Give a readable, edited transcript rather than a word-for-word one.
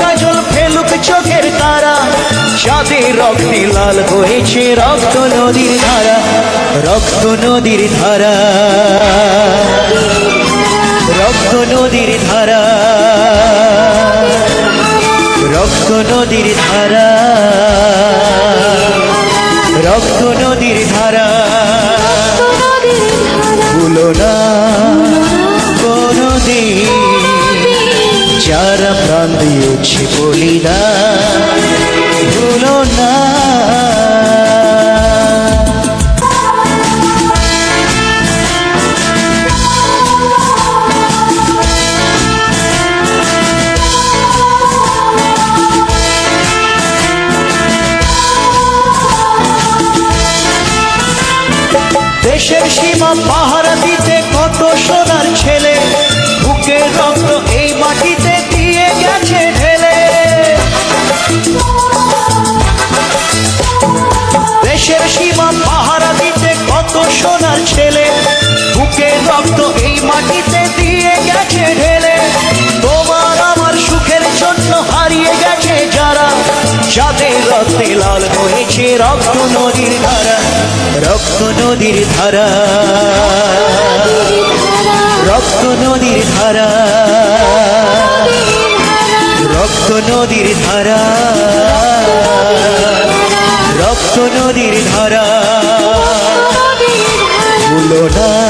কাজল ফেলুক চোখের তারা, যাদের রক্তে লাল হয়েছে রক্ত নদীর ধারা, রক্ত নদীর ধারা, রক্ত নদীর ধারা, রক্ত নদীর ধারা, রক্ত নদীর ধারা। ভুলো না কোনদিন যারা প্রাণ দিয়েছে বলিদান, ভুলো না। দেশের সীমা পাহারা দিতে কত সোনার ছেলে, বুকের রক্ত এই মাটিতে দিয়ে গেছে ঢেলে। দেশের সীমা পাহারা দিতে কত সোনার ছেলে, বুকের রক্ত এই মাটিতে দিয়ে গেছে ঢেলে। তোমার আমার সুখের জন্য হারিয়ে গেছে যারা, যাদের রক্তে লাল হয়েছে রক্ত নদীর ধারা, রক্ত নদীর ধারা, রক্ত নদীর ধারা, রক্ত নদীর ধারা, রক্ত নদীর ধারা। ভুলো না